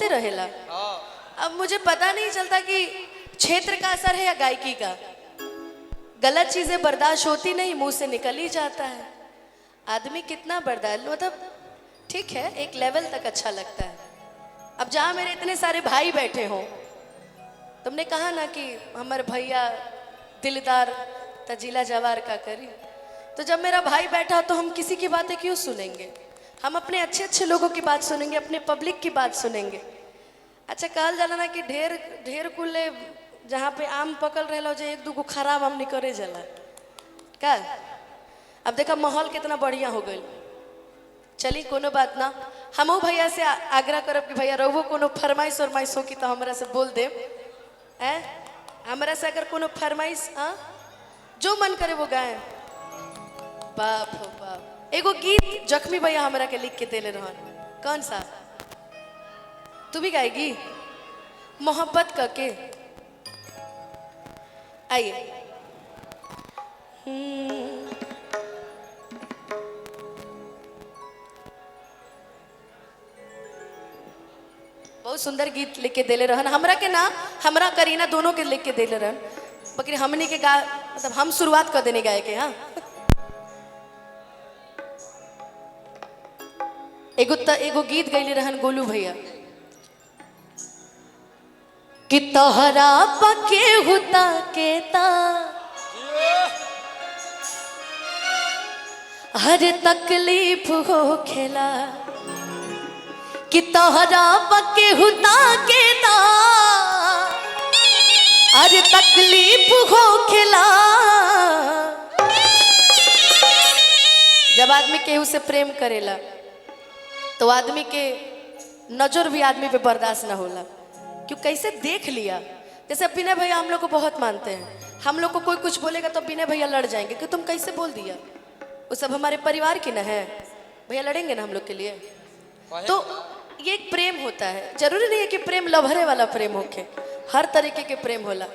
रहेला। अब मुझे पता नहीं चलता कि क्षेत्र का असर है या गायकी का। गलत चीजें बर्दाश्त होती नहीं, मुंह से निकल ही जाता है। आदमी कितना बर्दाश्त, मतलब ठीक है एक लेवल तक अच्छा लगता है। अब जहाँ मेरे इतने सारे भाई बैठे हों, तुमने कहा ना कि हमारे भैया दिलदार तजीला जवार का करी, तो जब मेरा भाई बैठा तो हम किसी की बातें क्यों सुनेंगे? हम अपने अच्छे अच्छे लोगों की बात सुनेंगे, अपने पब्लिक की बात सुनेंगे। अच्छा कहल जाला ना कि ढेर ढेर कुले जहाँ पे आम पकल रहे जो एक दूगो खराब आम निकले जाला का। अब देखा माहौल कितना बढ़िया हो गई। चली कोनो बात ना, हम भैया से आग्रह करब कि भैया रहो कोनो फरमाइश वरमाइश हो कि तो हमरा से बोल दे। हमरा से अगर कोनो फरमाइश जो मन करे वो गाए। बाप हो बाप, एगो गीत जख्मी भैया हमरा के लिख के देले रहन। कौन सा? तू भी गाएगी? मोहब्बत करके आइए। बहुत सुंदर गीत लिख के देले रहन हमरा के ना, हमरा करीना दोनों के लिख के देले रहन। बकरी हमने के गा, मतलब हम शुरुआत कर देने गाए के। हाँ एगो गीत गईले रहन गोलू भैया कि तोहरा पके हुता केता हर तकलीफ हो खेला, कि तोहरा पके हुता केता हर तकलीफ हो खेला। जब आदमी केहू से प्रेम करेला तो आदमी के नजर भी आदमी पे बर्दाश्त ना होला, क्यों कैसे देख लिया। जैसे विनय भैया हम लोग को बहुत मानते हैं, हम लोग को कोई कुछ बोलेगा तो विनय भैया लड़ जाएंगे कि तुम कैसे बोल दिया। वो सब हमारे परिवार की ना है, भैया लड़ेंगे ना हम लोग के लिए। तो ये एक प्रेम होता है, जरूरी नहीं है कि प्रेम लभरे वाला प्रेम होके, हर तरीके के प्रेम होला।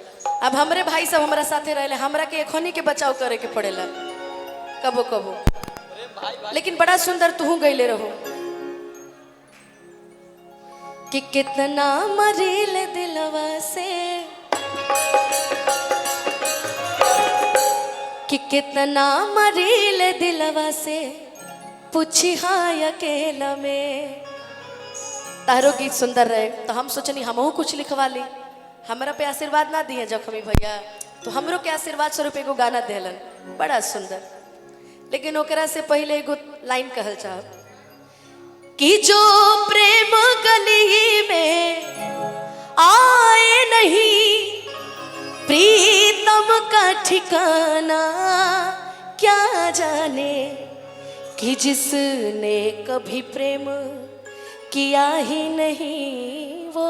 अब हमारे भाई सब हमारा साथे रहे, हमरा के एखनी के बचाव करे के पड़ेला कबो कबो, लेकिन बड़ा सुंदर तू गईले रहो कि कितना मरील दिलवा से, कि कितना मरील दिलवा से पूछी हाँ अकेला में। तारो गीत सुंदर रहे तो हम सोचनी हमहू कुछ लिखवा ली। हमरा पे आशीर्वाद ना दिए जख्मी भैया, तो हमरो के आशीर्वाद स्वरूप एगो गाना देलन बड़ा सुंदर। लेकिन ओकरा से पहले एगो लाइन कहल चाहब कि जो प्रेम गली में आए नहीं, प्रीतम का ठिकाना क्या जाने, कि जिसने कभी प्रेम किया ही नहीं वो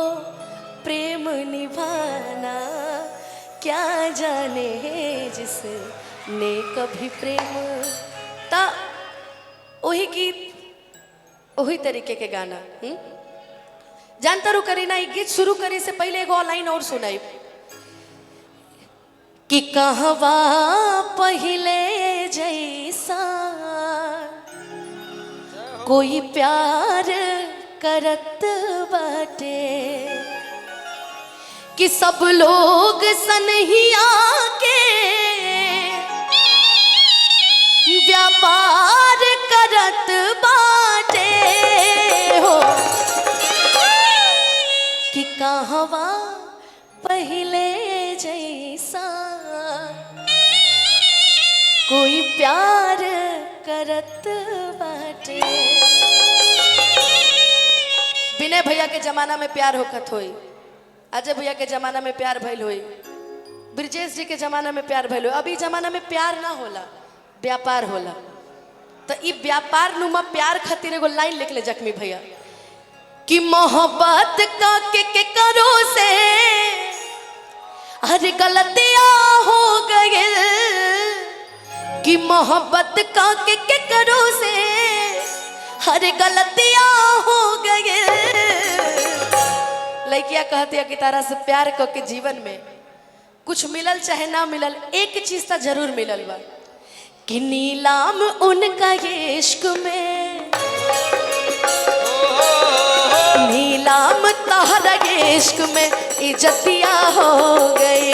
प्रेम निभाना क्या जाने, जिसने कभी प्रेम। ता वही गीत वही तरीके के गाना जानता रू करी ना। गीत शुरू करे से पहले एगो लाइन और सुनाई कि कहवा पहले जैसा कोई प्यार करत बाटे, कि सब लोग सनहिया के व्यापार करत बाटे हो, कि कहवा पहले जैसा कोई प्यार करत बाटे। विनय भैया के जमाना में प्यार होकत होई, अजय भैया के जमाना में प्यार भइल होई, ब्रिजेश जी के जमाना में प्यार भइल होई। अभी जमाना में प्यार ना होला, व्यापार होला। तो ई व्यापार नुमा प्यार खातिर एगो लाइन लिख ले जख्मी भैया कि मोहब्बत का के करो से हर गलतियां हो गई, कि मोहब्बत का के करो से हर गलतियां हो गई। लड़कियां कहती है कि तारा से प्यार करके जीवन में कुछ मिलल चाहे ना मिलल, एक चीज तो जरूर मिलल बा कि नीलाम उनका ये इश्क में, नीलाम नीलाम तहरा इश्क में इज्जतिया हो गई,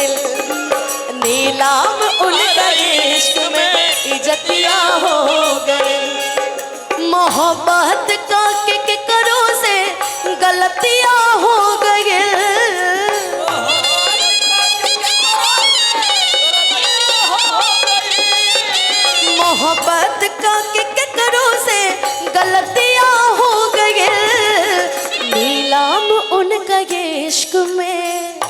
नीलाम उनका इश्क में इज्जतिया हो गई। मोहब्बत का के करो से गलतियां हो गई, मोहब्बत का के करो से गलतियां हो गई। नीलाम उनका इश्क में,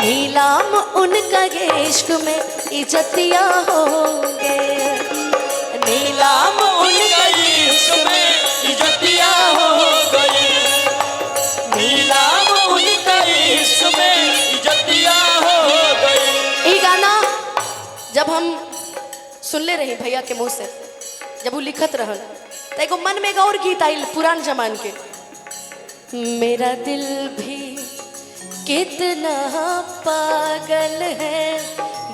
नीलाम उनका इश्क में इज्जतियां हो गए, नीलाम उनका इश्क में इज्जतियां हो गई, नीलाम उनका इश्क में इज्जतियां हो गई। ये गाना जब हम सुनले रही भैया के मुंह से, जब वो लिखत रहल तो एगो मन में एक और गीत आइल पुरान जमान के, मेरा दिल भी कितना पागल है,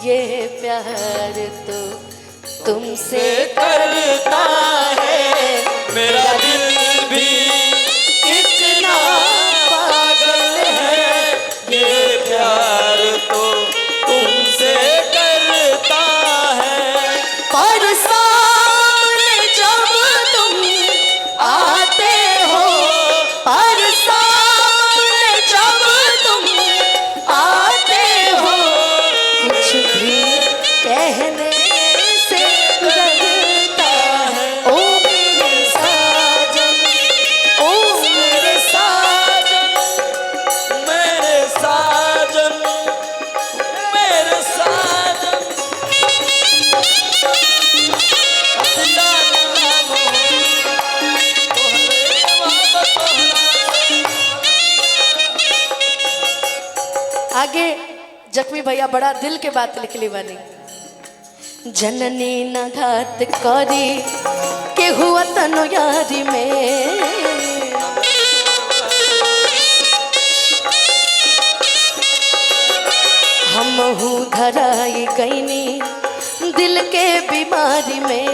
ये प्यार तो तुमसे करता है, मेरा दिल भी कितना पागल है, ये प्यार तो तुमसे करता है। पर सामने जब तुम आते हो, पर सामने जब तुम आते हो, कुछ भी कहने से डरता है। ओ मेरे साजन, ओ मेरे साजन, मेरे साजन, मेरे साजन, अपना नाम हो, तोहरे वादा तोहरा। आगे जख्मी भैया बड़ा दिल के बात लिखली बानी, जननी न घात करी के हुआ तनु यारी में, हम हूँ धराई गईनी दिल के बीमारी में।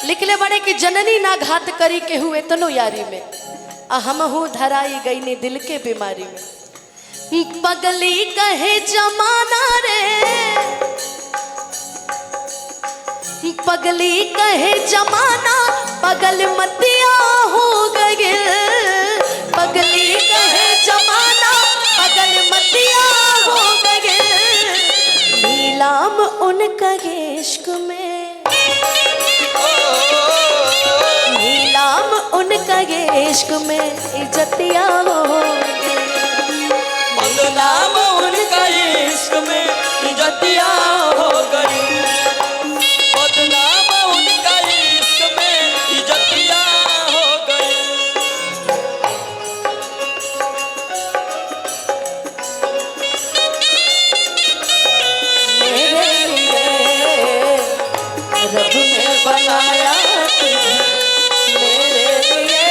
लिखले बड़े कि जननी ना घात करी के हुए तनो यारी में, हम हूँ धराई गईनी दिल के बीमारी में। पगली कहे जमाना रे, पगली कहे जमाना, पगल मतिया हो गए, पगली कहे जमाना, पगल मतिया हो गए। नीलाम उनका इश्क में, नीलाम उनका इश्क में इज्जतिया हो गए, बदनाम उनका इश्क में इज्जतियां हो गई, बदनाम उनका इश्क में इज्जतियां हो गई। मेरे लिए रब ने बनाया तुझे, मेरे लिए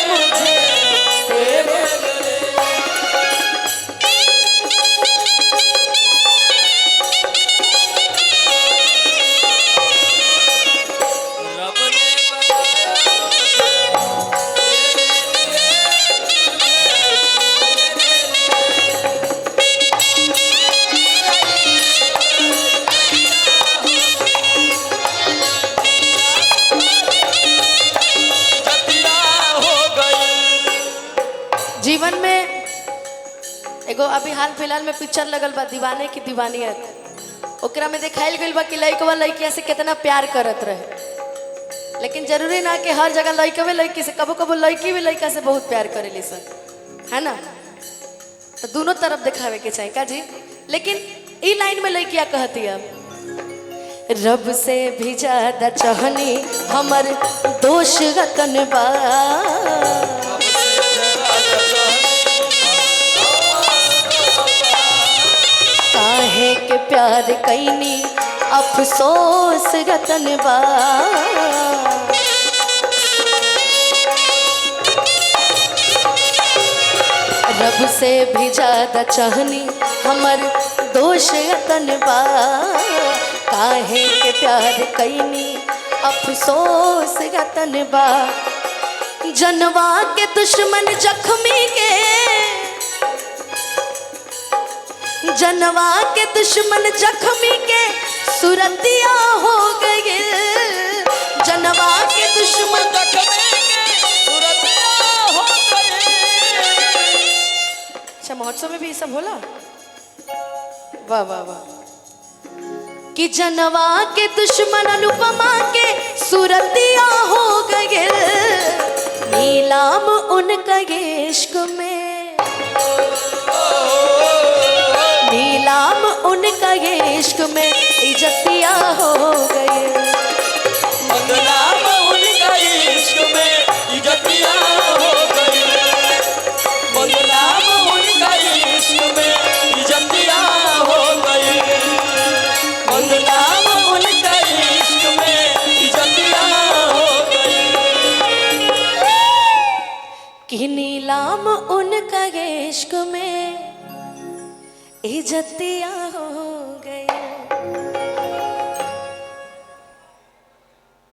मुझे तेरे रब ने इज्जतियां हो गई। जीवन में एगो अभी हाल फिलहाल में पिक्चर लगल बा दीवाने की दीवानियत, ओकरा में दिखाइल गइल बा कि लइकवा लइकिया से कितना प्यार करत रहे, लेकिन जरूरी ना कि हर जगह लइकवे लइकी से, कबो कबो लइकी भी लइका से बहुत प्यार करेली सन, है ना। तो दोनों तरफ दिखावे के चाहिए का जी। लेकिन ई लाइन में लइकिया कहती है, रब से भी ज्यादा चाहनी हमर दोष रतन बा, काहे के प्यार कैनी अफसोस रतन बा, रब से भी ज्यादा चाहनी हमर दोष रतन बा, काहे के प्यार कैनी अफसोस रतन बा जनवा के दुश्मन जख्मी के जनवा के दुश्मन जख्मी के सुरतिया हो गए जनवा के दुश्मन अच्छा महोत्सव में भी ये सब होला वाह वाह वाह कि जनवा के दुश्मन अनुपमा के सुरतिया हो गए नीलाम उनका इश्क में नीलाम उनका इश्क में इज्जतिया हो गए बदनाम उनका इश्क में इज्जतिया हो गई बदनाम उनका इश्क में इज्जतिया हो गई बदनाम उनका इश्क में इज्जतिया हो गई कि नीलाम उनका इश्क में इज्जतिया हो